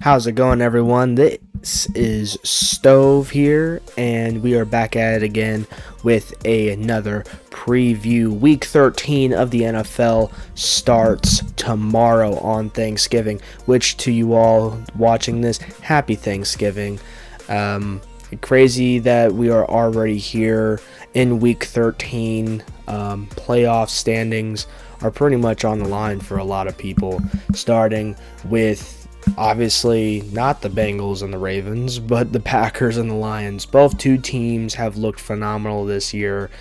How's it going, everyone? This is Stove here, and we are back at it again with another preview. Week 13 of the NFL starts tomorrow on Thanksgiving, which to you all watching this, happy Thanksgiving. Crazy that we are already here in Week 13. Playoff standings are pretty much on the line for a lot of people, starting with obviously not the Bengals and the Ravens, but the Packers and the Lions. Both two teams have looked phenomenal this year,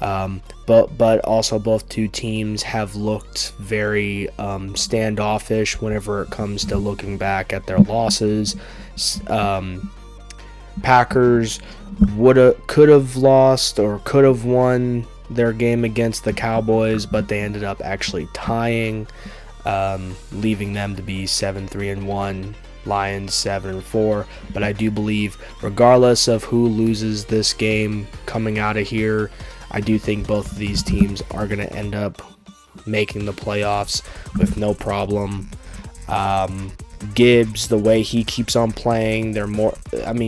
but also both two teams have looked very standoffish whenever it comes to looking back at their losses. Packers could have lost or could have won their game against the Cowboys, but they ended up actually tying, leaving them to be 7-3-1, Lions 7-4. But I do believe, regardless of who loses this game coming out of here, I do think both of these teams are going to end up making the playoffs with no problem. Gibbs, the way he keeps on playing,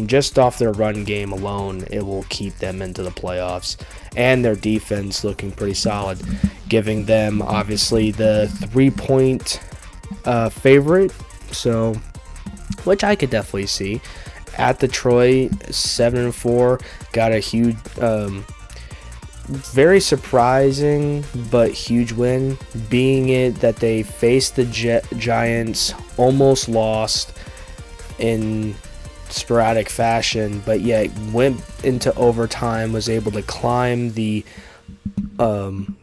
just off their run game alone, it will keep them into the playoffs. And their defense looking pretty solid, giving them obviously the 3-point favorite, so which I could definitely see. At Detroit, 7-4, got a huge, very surprising but huge win, being it that they faced the Giants, almost lost in sporadic fashion, but yet went into overtime, was able to climb the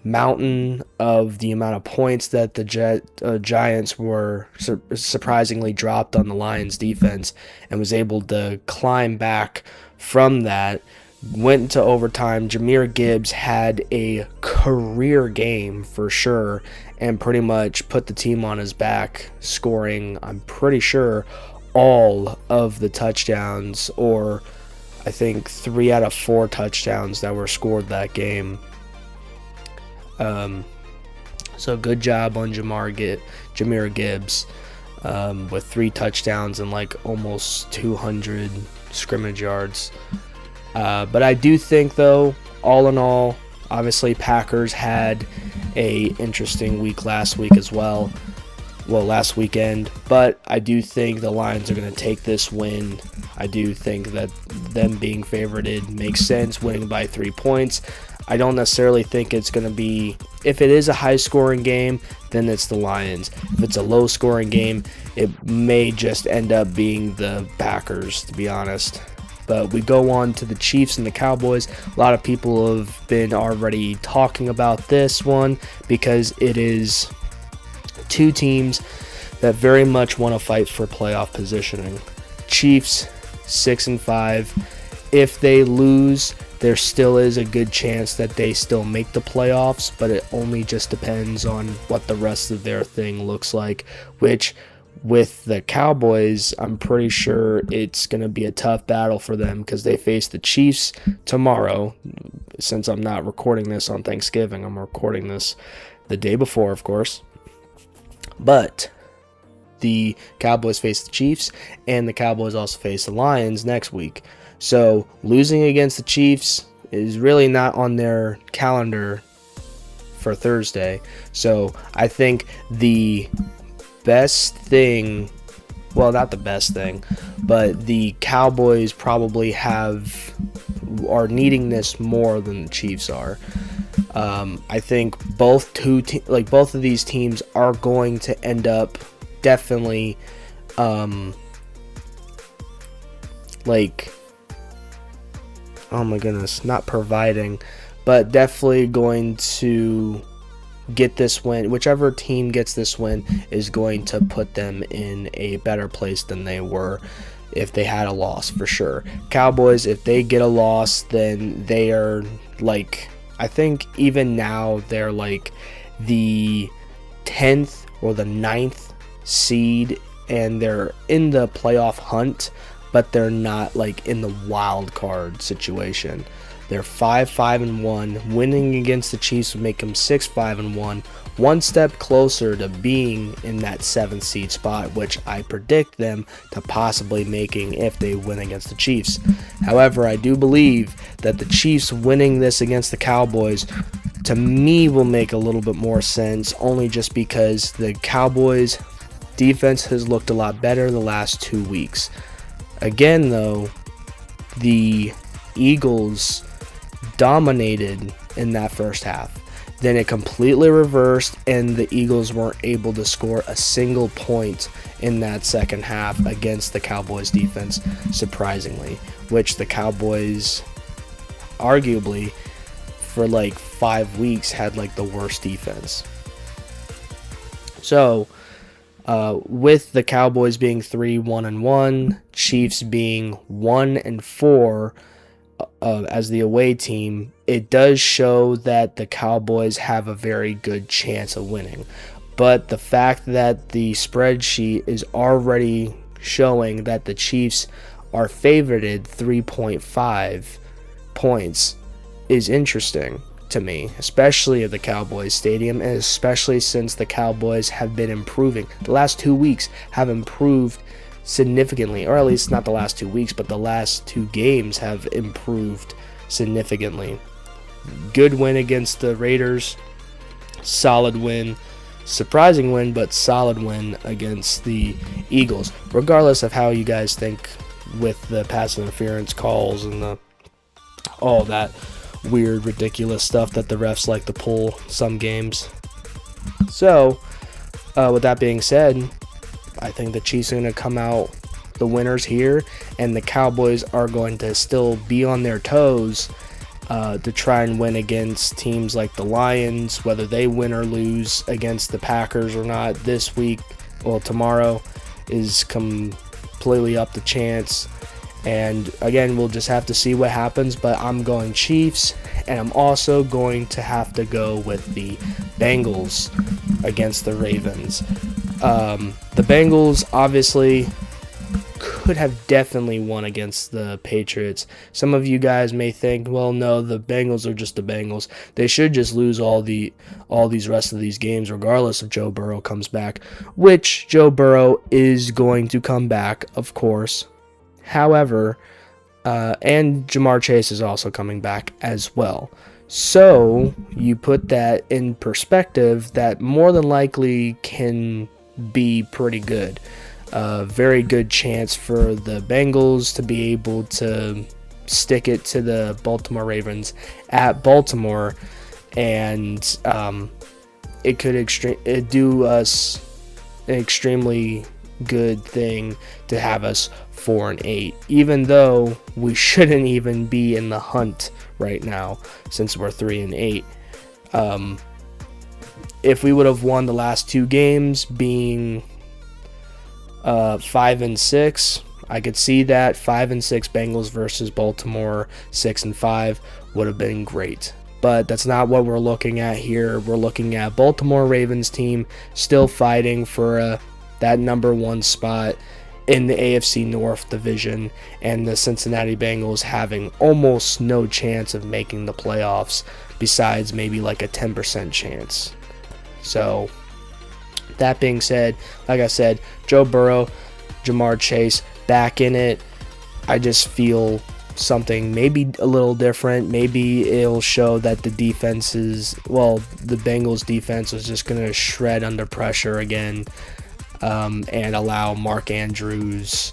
mountain of the amount of points that the Giants were surprisingly dropped on the Lions defense, and was able to climb back from that. Went into overtime. Jahmyr Gibbs had a career game for sure, and pretty much put the team on his back, scoring, I'm pretty sure, all of the touchdowns, or I think 3 out of 4 touchdowns that were scored that game. So good job on Jahmyr Gibbs, with 3 touchdowns and like almost 200 scrimmage yards. But I do think, though, all in all, obviously Packers had a interesting week last week as well. Well, last weekend, but I do think the Lions are going to take this win. I do think that them being favorited makes sense, winning by 3 points. I don't necessarily think it's going to be, if it is a high-scoring game, then it's the Lions. If it's a low-scoring game, it may just end up being the Packers, to be honest. But we go on to the Chiefs and the Cowboys. A lot of people have been already talking about this one because it is two teams that very much want to fight for playoff positioning. Chiefs 6-5. If they lose, there still is a good chance that they still make the playoffs, but it only just depends on what the rest of their thing looks like, which with the Cowboys, I'm pretty sure it's going to be a tough battle for them because they face the Chiefs tomorrow. Since I'm not recording this on Thanksgiving, I'm recording this the day before, of course. But the Cowboys face the Chiefs, and the Cowboys also face the Lions next week. So losing against the Chiefs is really not on their calendar for Thursday. So I think the best thing, well, not the best thing, but the Cowboys probably are needing this more than the Chiefs are. I think both of these teams are going to end up definitely oh my goodness, not providing, but definitely going to get this win. Whichever team gets this win is going to put them in a better place than they were if they had a loss, for sure. Cowboys, if they get a loss, then they are I think even now they're like the 10th or the 9th seed, and they're in the playoff hunt, but they're not in the wild card situation. They're 5-5-1. Winning against the Chiefs would make them 6-5-1. One step closer to being in that 7th seed spot, which I predict them to possibly making if they win against the Chiefs. However, I do believe that the Chiefs winning this against the Cowboys, to me, will make a little bit more sense, only just because the Cowboys defense has looked a lot better the last 2 weeks. Again, though, the Eagles dominated in that first half. Then it completely reversed, and the Eagles weren't able to score a single point in that second half against the Cowboys defense, surprisingly, which the Cowboys arguably for like 5 weeks had like the worst defense. So with the Cowboys being 3-1-1, Chiefs being 1-4 as the away team, it does show that the Cowboys have a very good chance of winning. But the fact that the spreadsheet is already showing that the Chiefs are favored 3.5 points is interesting to me, especially at the Cowboys Stadium, and especially since the Cowboys have been improving. The last 2 weeks have improved significantly, or at least not the last 2 weeks, but the last 2 games have improved significantly. Good win against the Raiders, solid win, surprising win, but solid win against the Eagles. Regardless of how you guys think with the pass interference calls and all that weird, ridiculous stuff that the refs like to pull some games. So, with that being said, I think the Chiefs are going to come out the winners here, and the Cowboys are going to still be on their toes to try and win against teams like the Lions, whether they win or lose against the Packers or not this week. Well, tomorrow is completely up to chance. And again, we'll just have to see what happens, but I'm going Chiefs, and I'm also going to have to go with the Bengals against the Ravens. The Bengals obviously could have definitely won against the Patriots. Some of you guys may think, well, no, the Bengals are just the Bengals. They should just lose all these rest of these games regardless if Joe Burrow comes back, which Joe Burrow is going to come back, of course. However, and Ja'Marr Chase is also coming back as well. So you put that in perspective, that more than likely can be pretty good. Very good chance for the Bengals to be able to stick it to the Baltimore Ravens at Baltimore, and it could do us an extremely good thing to have us 4-8, even though we shouldn't even be in the hunt right now since we're 3-8. If we would have won the last 2 games, being 5-6, I could see that 5-6 Bengals versus Baltimore 6-5 would have been great. But that's not what we're looking at here. We're looking at Baltimore Ravens team still fighting for that number 1 spot in the AFC North division, and the Cincinnati Bengals having almost no chance of making the playoffs, besides maybe like a 10% chance. So, that being said, like I said, Joe Burrow, Ja'Marr Chase back in it. I just feel something maybe a little different. Maybe it'll show that the Bengals defense is just going to shred under pressure again, and allow Mark Andrews,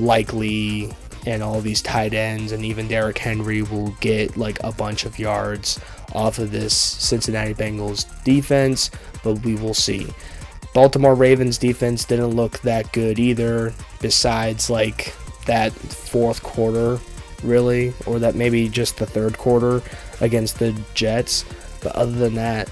likely, and all these tight ends, and even Derrick Henry will get like a bunch of yards off of this Cincinnati Bengals defense, but we will see. Baltimore Ravens defense didn't look that good either, besides like that 4th quarter, really, or that maybe just the 3rd quarter against the Jets. But other than that,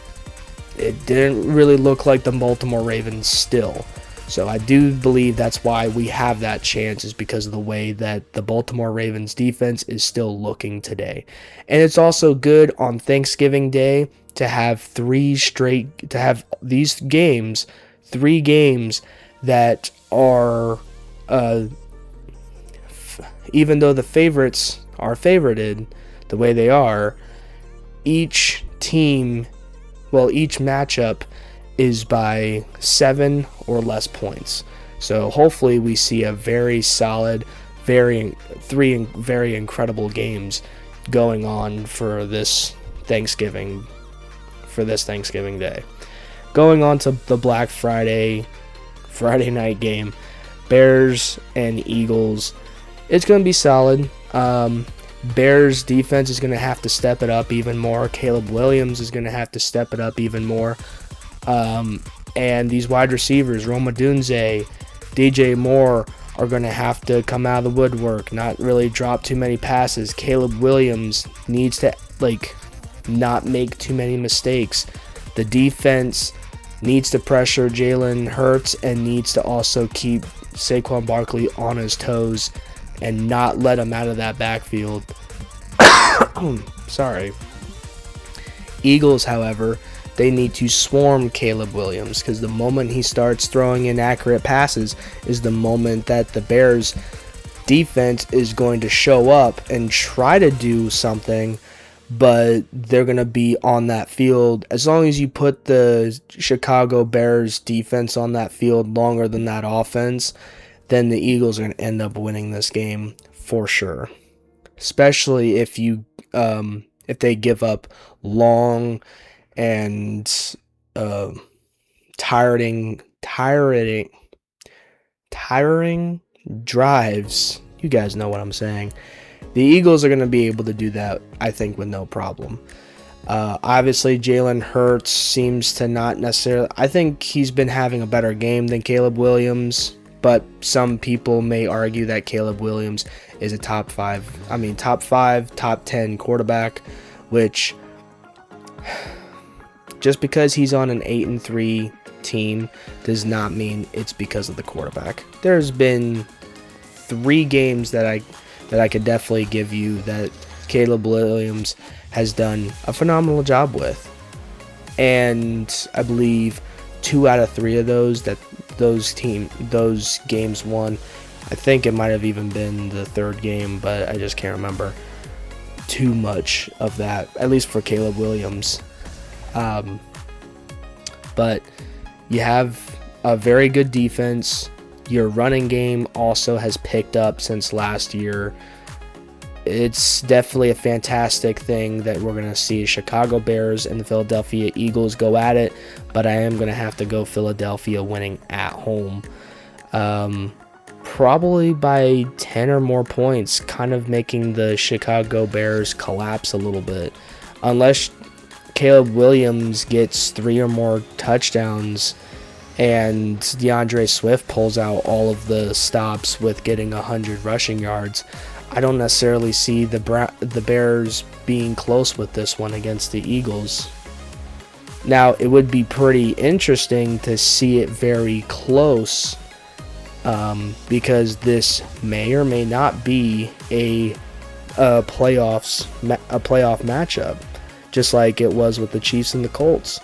it didn't really look like the Baltimore Ravens still. So I do believe that's why we have that chance, is because of the way that the Baltimore Ravens defense is still looking today. And it's also good on Thanksgiving Day to have these games, 3 games that are, even though the favorites are favorited the way they are, each matchup is by 7 or less points. So hopefully we see a very solid, three very incredible games going on for this Thanksgiving Day. Going on to the Black Friday night game, Bears and Eagles. It's going to be solid. Bears defense is going to have to step it up even more. Caleb Williams is going to have to step it up even more. And these wide receivers, Rome Odunze, DJ Moore, are going to have to come out of the woodwork, not really drop too many passes. Caleb Williams needs to not make too many mistakes. The defense needs to pressure Jalen Hurts and needs to also keep Saquon Barkley on his toes and not let him out of that backfield. Sorry. Eagles, however, they need to swarm Caleb Williams, because the moment he starts throwing inaccurate passes is the moment that the Bears defense is going to show up and try to do something, but they're going to be on that field. As long as you put the Chicago Bears defense on that field longer than that offense, then the Eagles are going to end up winning this game for sure. Especially if they give up long and tiring drives. You guys know what I'm saying. The Eagles are going to be able to do that, I think, with no problem. Obviously, Jalen Hurts seems to not necessarily... I think he's been having a better game than Caleb Williams, but some people may argue that Caleb Williams is a top 5, top 10 quarterback, which... Just because he's on an 8-3 team does not mean it's because of the quarterback. There's been 3 games that I could definitely give you that Caleb Williams has done a phenomenal job with. And I believe 2 out of 3 of those games won. I think it might have even been the 3rd game, but I just can't remember too much of that, at least for Caleb Williams. But you have a very good defense. Your running game also has picked up since last year. It's definitely a fantastic thing that we're going to see Chicago Bears and the Philadelphia Eagles go at it, but I am going to have to go Philadelphia winning at home. Probably by 10 or more points, kind of making the Chicago Bears collapse a little bit. Unless Caleb Williams gets 3 or more touchdowns and DeAndre Swift pulls out all of the stops with getting 100 rushing yards, I don't necessarily see the Bears being close with this one against the Eagles. Now, it would be pretty interesting to see it very close, because this may or may not be a playoff matchup, just like it was with the Chiefs and the Colts.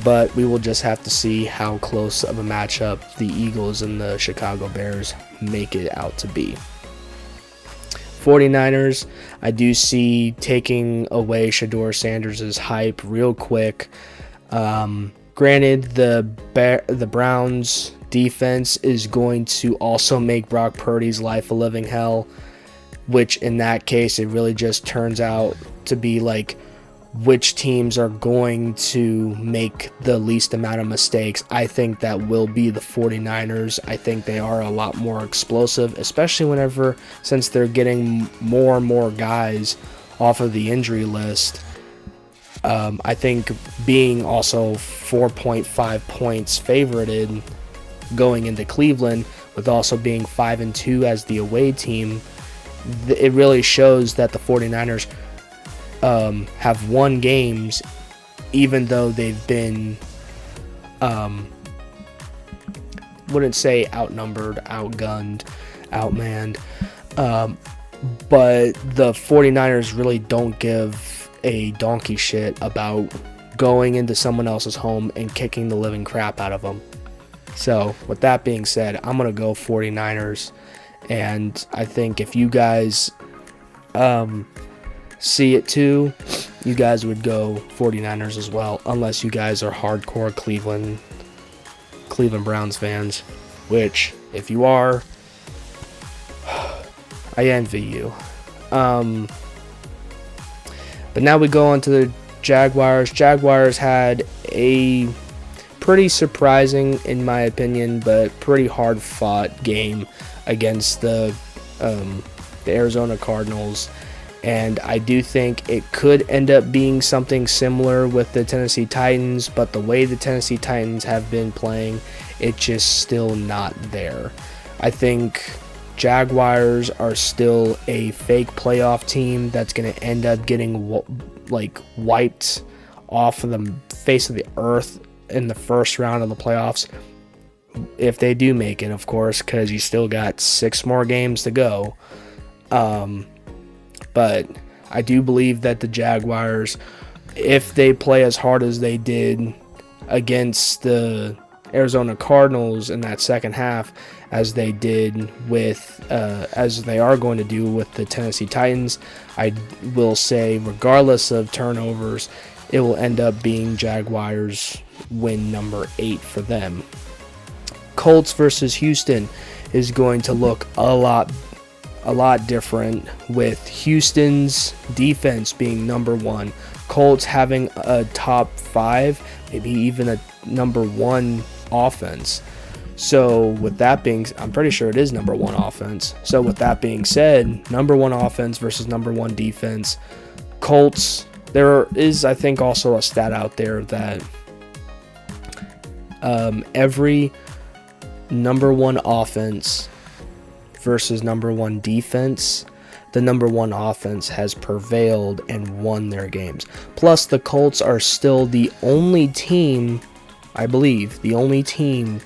But we will just have to see how close of a matchup the Eagles and the Chicago Bears make it out to be. 49ers, I do see taking away Shedeur Sanders' hype real quick. Granted, the Browns defense is going to also make Brock Purdy's life a living hell, which in that case, it really just turns out to be like which teams are going to make the least amount of mistakes. I think that will be the 49ers. I think they are a lot more explosive, especially since they're getting more and more guys off of the injury list. I think being also 4.5 points favorited going into Cleveland, with also being 5-2 as the away team, it really shows that the 49ers have won games, even though they've been, wouldn't say outnumbered, outgunned, outmanned, but the 49ers really don't give a donkey shit about going into someone else's home and kicking the living crap out of them. So, with that being said, I'm going to go 49ers, and I think if you guys see it too, you guys would go 49ers as well, unless you guys are hardcore Cleveland Browns fans, which, if you are, I envy you. But now we go on to the Jaguars. Jaguars had a pretty surprising, in my opinion, but pretty hard-fought game against the Arizona Cardinals. And I do think it could end up being something similar with the Tennessee Titans, but the way the Tennessee Titans have been playing, it's just still not there. I think Jaguars are still a fake playoff team that's going to end up getting wiped off of the face of the earth in the first round of the playoffs. If they do make it, of course, because you still got 6 more games to go. But I do believe that the Jaguars, if they play as hard as they did against the Arizona Cardinals in that second half, as they did with, as they are going to do with the Tennessee Titans, I will say, regardless of turnovers, it will end up being Jaguars win number 8 for them. Colts versus Houston is going to look a lot different, with Houston's defense being number 1, Colts having a top 5, maybe even a number 1 offense. So with that being, I'm pretty sure it is number 1 offense. So with that being said, number 1 offense versus number 1 defense. Colts, there is, I think, also a stat out there that every number 1 offense versus number 1 defense, the number 1 offense has prevailed and won their games. Plus, the Colts are still the only team, I believe, the only team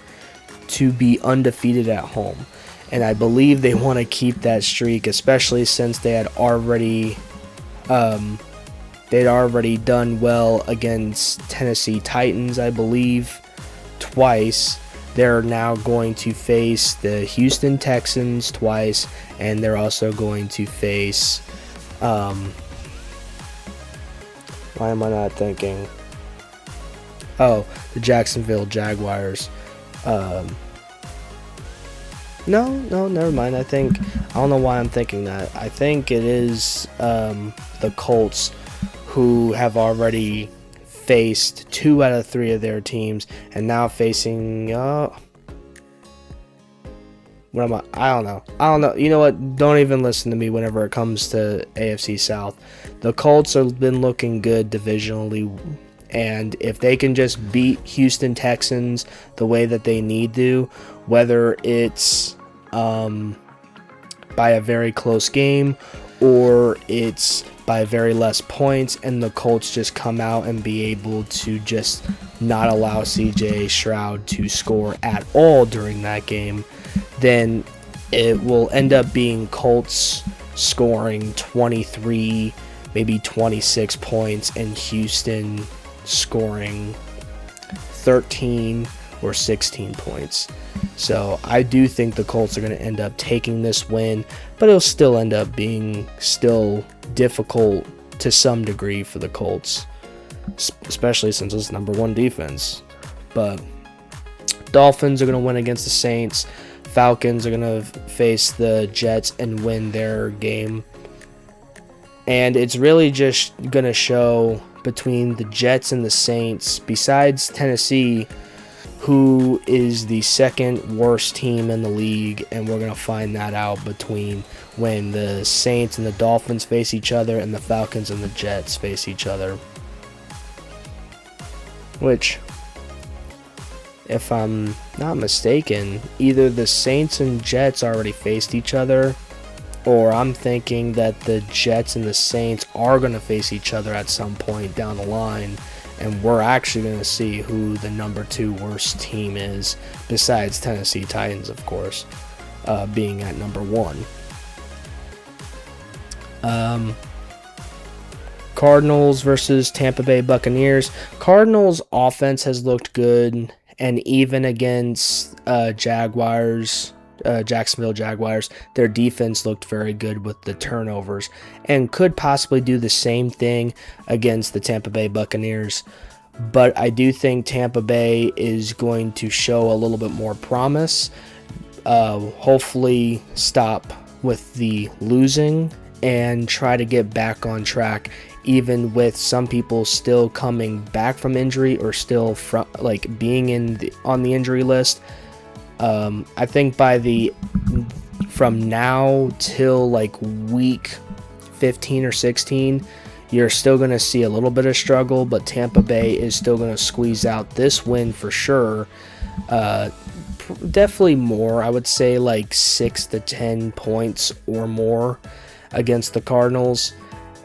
to be undefeated at home. And I believe they want to keep that streak, especially since they had already done well against Tennessee Titans, I believe, twice. They're now going to face the Houston Texans twice, and they're also going to face, why am I not thinking? Oh, the Jacksonville Jaguars. No, never mind. I don't know why I'm thinking that. I think it is the Colts, who have already faced 2 out of 3 of their teams, and now facing I don't know. You know what? Don't even listen to me whenever it comes to AFC South. The Colts have been looking good divisionally, and if they can just beat Houston Texans the way that they need to, whether it's by a very close game or it's by very less points, and the Colts just come out and be able to just not allow CJ Stroud to score at all during that game, then it will end up being Colts scoring 23, maybe 26 points, and Houston scoring 13 or 16 points. So I do think the Colts are going to end up taking this win, but it'll still end up being still difficult to some degree for the Colts, especially since it's number 1 defense. But Dolphins are going to win against the Saints. Falcons are going to face the Jets and win their game. And it's really just going to show between the Jets and the Saints, besides Tennessee, who is the second worst team in the league, and we're going to find that out between when the Saints and the Dolphins face each other and the Falcons and the Jets face each other. Which, if I'm not mistaken, either the Saints and Jets already faced each other, or I'm thinking that the Jets and the Saints are going to face each other at some point down the line, and we're actually going to see who the number 2 worst team is, besides Tennessee Titans, of course, being at number 1. Cardinals versus Tampa Bay Buccaneers. Cardinals offense has looked good, and even against Jaguars Jacksonville Jaguars, their defense looked very good with the turnovers and could possibly do the same thing against the Tampa Bay Buccaneers. But I do think Tampa Bay is going to show a little bit more promise. Hopefully stop with the losing and try to get back on track, even with some people still coming back from injury or still being on the injury list. I think from now till like week 15 or 16, you're still going to see a little bit of struggle, but Tampa Bay is still going to squeeze out this win for sure. Definitely more, I would say like 6 to 10 points or more against the Cardinals.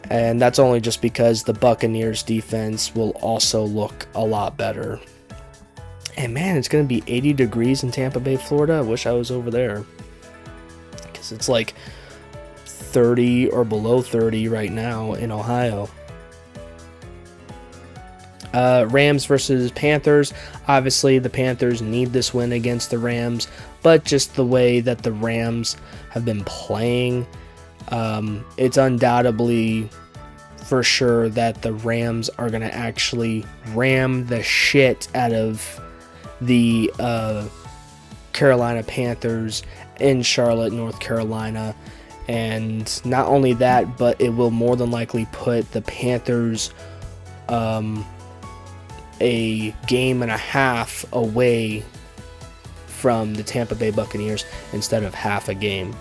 And that's only just because the Buccaneers defense will also look a lot better. And man, it's going to be 80 degrees in Tampa Bay, Florida. I wish I was over there, because it's like 30 or below 30 right now in Ohio. Rams versus Panthers. Obviously, the Panthers need this win against the Rams, but just the way that the Rams have been playing, it's undoubtedly for sure that the Rams are going to actually ram the shit out of the Carolina Panthers in Charlotte, North Carolina. And not only that, but it will more than likely put the Panthers a game and a half away from the Tampa Bay Buccaneers instead of half a game,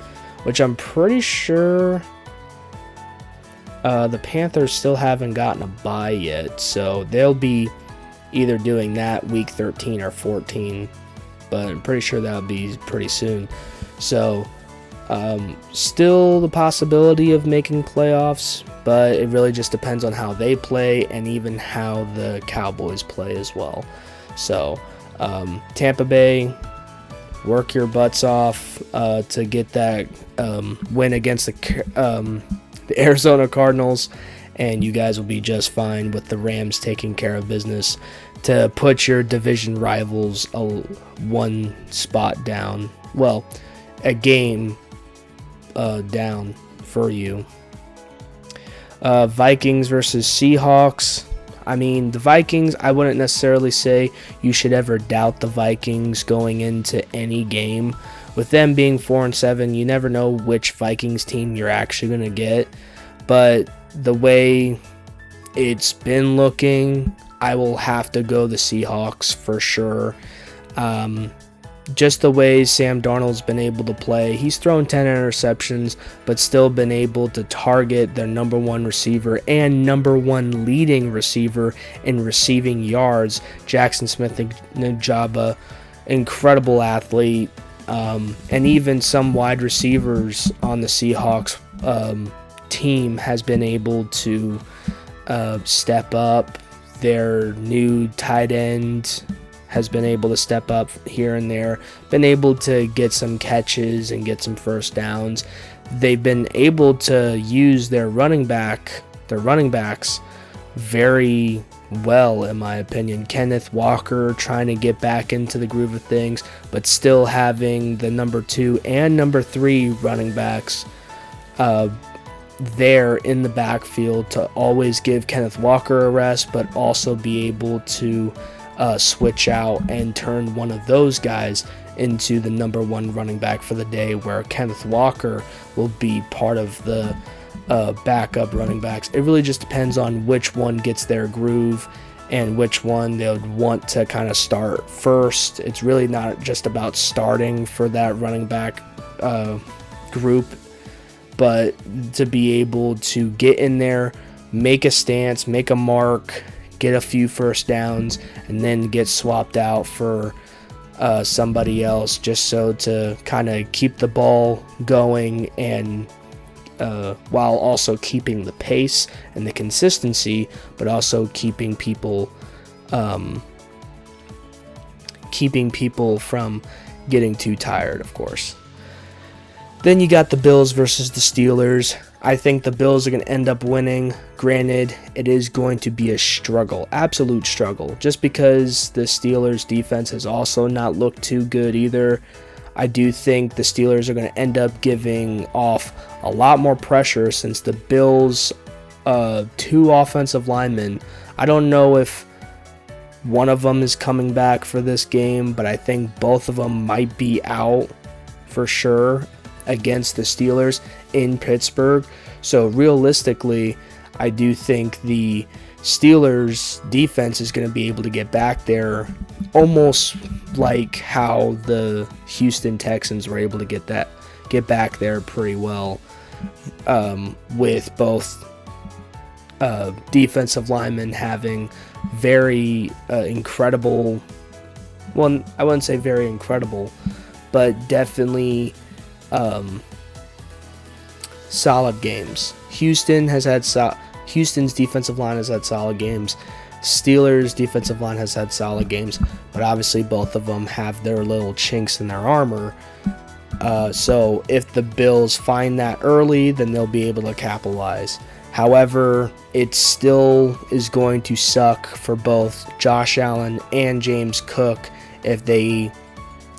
which I'm pretty sure the Panthers still haven't gotten a bye yet, so they'll be either doing that week 13 or 14, but I'm pretty sure that'll be pretty soon. So still the possibility of making playoffs, but it really just depends on how they play and even how the Cowboys play as well. So Tampa Bay, work your butts off to get that win against the Arizona Cardinals, and you guys will be just fine with the Rams taking care of business to put your division rivals one spot down. Well, a game down for you. Vikings versus Seahawks. I mean, the Vikings, I wouldn't necessarily say you should ever doubt the Vikings going into any game. With them being 4-7, you never know which Vikings team you're actually going to get. But the way it's been looking, I will have to go the Seahawks for sure. Just the way Sam Darnold's been able to play. He's thrown 10 interceptions, but still been able to target their number one receiver and number one leading receiver in receiving yards, Jackson Smith-Njigba, incredible athlete. And even some wide receivers on the Seahawks team has been able to step up. Their new tight end has been able to step up here and there, been able to get some catches and get some first downs. They've been able to use their running backs very well, in my opinion. Kenneth Walker trying to get back into the groove of things, but still having the number 2 and number 3 running backs there in the backfield to always give Kenneth Walker a rest, but also be able to switch out and turn one of those guys into the number 1 running back for the day, where Kenneth Walker will be part of the backup running backs. It really just depends on which one gets their groove and which one they would want to kind of start first. It's really not just about starting for that running back group, but to be able to get in there, make a stance, make a mark, get a few first downs, and then get swapped out for somebody else, just so to kind of keep the ball going and while also keeping the pace and the consistency, but also keeping people from getting too tired, of course. Then you got the Bills versus the Steelers. I think the Bills are going to end up winning. Granted, it is going to be a struggle, absolute struggle, just because the Steelers' defense has also not looked too good either. I do think the Steelers are going to end up giving off a lot more pressure since the Bills' 2 offensive linemen, I don't know if one of them is coming back for this game, but I think both of them might be out for sure against the Steelers in Pittsburgh. So realistically, I do think the Steelers defense is going to be able to get back there almost like how the Houston Texans were able to get back there pretty well, with both defensive linemen having very incredible, well, I wouldn't say very incredible, but definitely solid games. Houston's defensive line has had solid games. Steelers' defensive line has had solid games, but obviously both of them have their little chinks in their armor. So if the Bills find that early, then they'll be able to capitalize. However, it still is going to suck for both Josh Allen and James Cook if they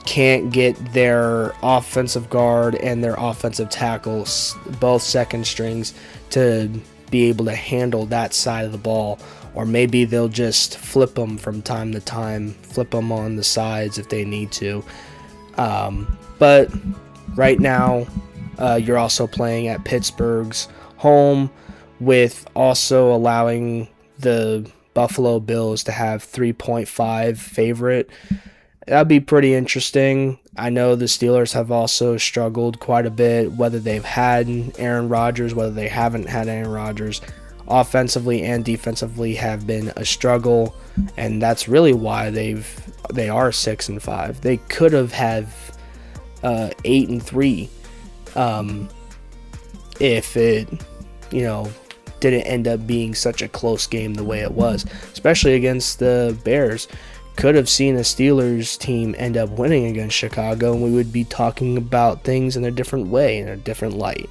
can't get their offensive guard and their offensive tackles, both second strings, to be able to handle that side of the ball. Or maybe they'll just flip them from time to time, flip them on the sides if they need to. But right now, you're also playing at Pittsburgh's home, with also allowing the Buffalo Bills to have 3.5 favorite. That'd be pretty interesting. I know the Steelers have also struggled quite a bit, whether they've had Aaron Rodgers, whether they haven't had Aaron Rodgers. Offensively and defensively have been a struggle, and that's really why they are 6-5. They could have had 8-3 if it, didn't end up being such a close game the way it was, especially against the Bears. Could have seen a Steelers team end up winning against Chicago, and we would be talking about things in a different way, in a different light.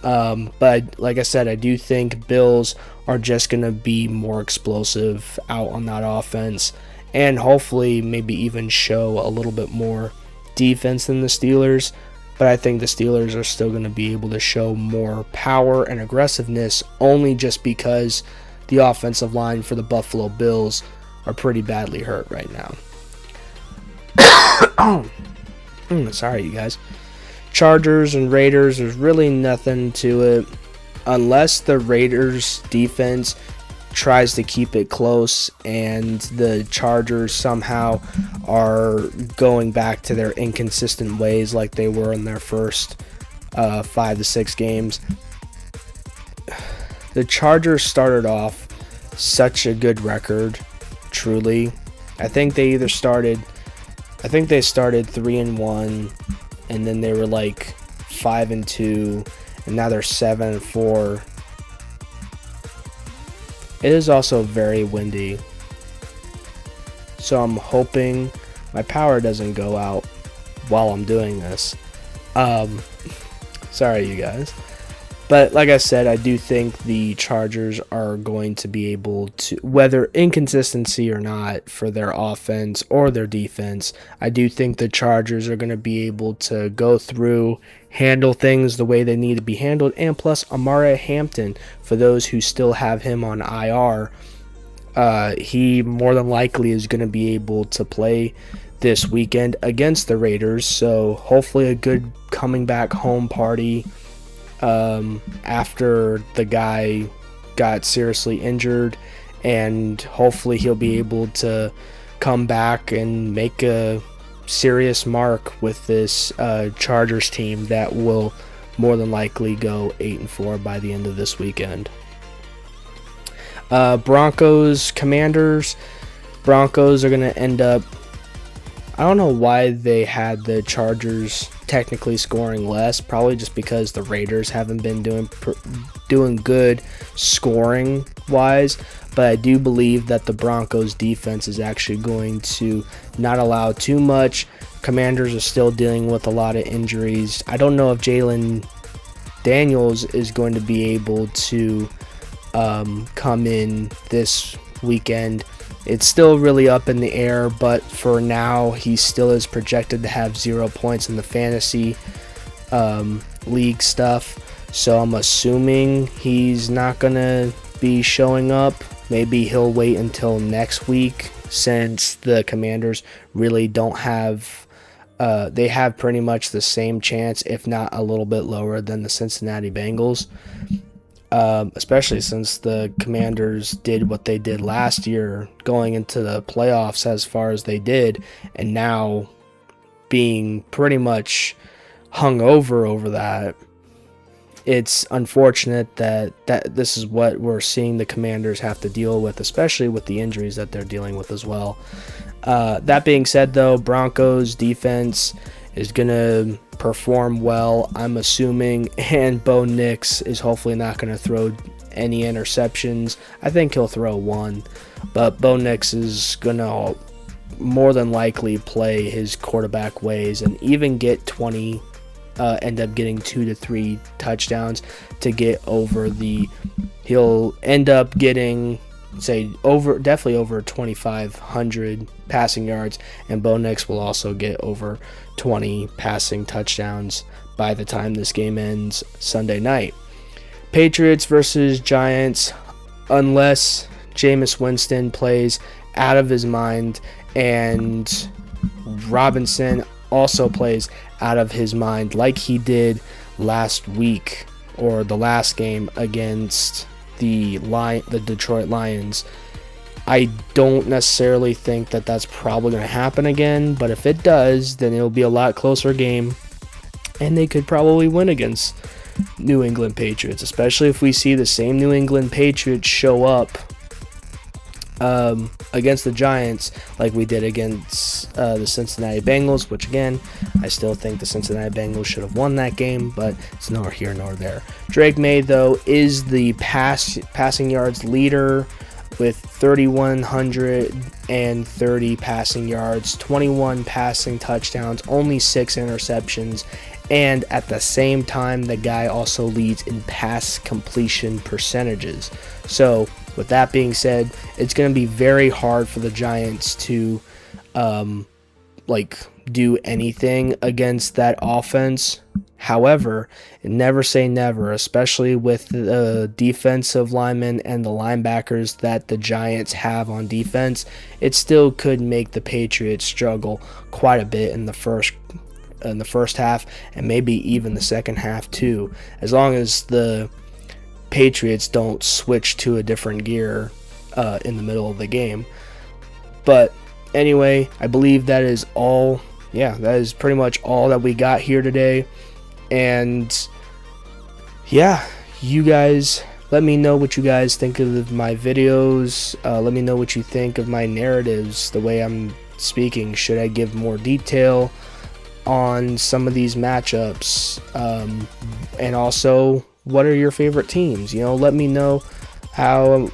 But like I said, I do think Bills are just going to be more explosive out on that offense, and hopefully maybe even show a little bit more defense than the Steelers. But I think the Steelers are still going to be able to show more power and aggressiveness, only just because the offensive line for the Buffalo Bills are pretty badly hurt right now. Sorry, you guys. Chargers and Raiders, there's really nothing to it. Unless the Raiders defense tries to keep it close and the Chargers somehow are going back to their inconsistent ways like they were in their first 5 to 6 games. The Chargers started off such a good record, truly. I think they started 3-1, and then they were like 5-2, and now they're 7-4. It is also very windy, so I'm hoping my power doesn't go out while I'm doing this. Sorry, you guys. But like I said, I do think the Chargers are going to be able to, whether inconsistency or not for their offense or their defense, I do think the Chargers are going to be able to go through, handle things the way they need to be handled, and plus Amari Hampton, for those who still have him on IR, he more than likely is going to be able to play this weekend against the Raiders, so hopefully a good coming back home party after the guy got seriously injured, and hopefully he'll be able to come back and make a serious mark with this Chargers team that will more than likely go 8-4 by the end of this weekend. Broncos, Commanders. Broncos are going to end up, I don't know why they had the Chargers technically scoring less, probably just because the Raiders haven't been doing good scoring wise, but I do believe that the Broncos defense is actually going to not allow too much. Commanders are still dealing with a lot of injuries. I don't know if Jalen Daniels is going to be able to come in this weekend. It's still really up in the air, but for now, he still is projected to have 0 points in the fantasy league stuff. So I'm assuming he's not going to be showing up. Maybe he'll wait until next week, since the Commanders really don't have, they have pretty much the same chance, if not a little bit lower than the Cincinnati Bengals. Especially since the Commanders did what they did last year, going into the playoffs as far as they did, and now being pretty much hung over that. It's unfortunate that this is what we're seeing the Commanders have to deal with, especially with the injuries that they're dealing with as well. That being said, though, Broncos defense is going to perform well, I'm assuming, and Bo Nix is hopefully not going to throw any interceptions. I think he'll throw one, but Bo Nix is going to more than likely play his quarterback ways and even get 20, end up getting 2 to 3 touchdowns to get over the, he'll end up getting, say, definitely over 2,500 passing yards, and Bo Nix will also get over 20 passing touchdowns by the time this game ends Sunday night. Patriots versus Giants, unless Jameis Winston plays out of his mind and Robinson also plays out of his mind like he did last week, or the last game against the Detroit Lions. I don't necessarily think that that's probably going to happen again, but if it does, then it'll be a lot closer game, and they could probably win against New England Patriots, especially if we see the same New England Patriots show up against the Giants like we did against the Cincinnati Bengals, which again, I still think the Cincinnati Bengals should have won that game, but it's nor here nor there. Drake May, though, is the passing yards leader with 3,130 passing yards, 21 passing touchdowns, only 6 interceptions, and at the same time, the guy also leads in pass completion percentages. So with that being said, it's going to be very hard for the Giants to do anything against that offense. However, never say never, especially with the defensive linemen and the linebackers that the Giants have on defense. It still could make the Patriots struggle quite a bit in the first half, and maybe even the second half too, as long as the Patriots don't switch to a different gear in the middle of the game. But anyway, I believe that is all. Yeah, that is pretty much all that we got here today. And yeah, you guys, let me know what you guys think of my videos. Let me know what you think of my narratives, the way I'm speaking. Should I give more detail on some of these matchups? And also, what are your favorite teams? Let me know how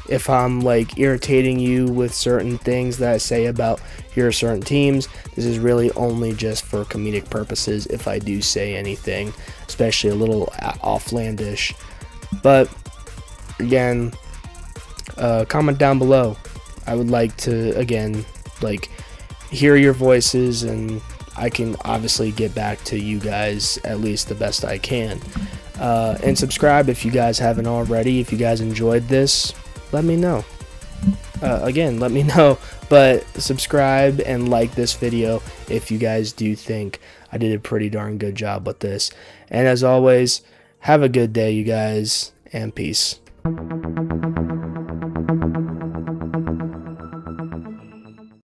if I'm irritating you with certain things that I say about your certain teams. This is really only just for comedic purposes if I do say anything, especially a little offlandish. But again, comment down below. I would like to, again, hear your voices, and I can obviously get back to you guys at least the best I can. And subscribe if you guys haven't already. If you guys enjoyed this, let me know. Again, let me know. But subscribe and like this video if you guys do think I did a pretty darn good job with this. And as always, have a good day, you guys, and peace.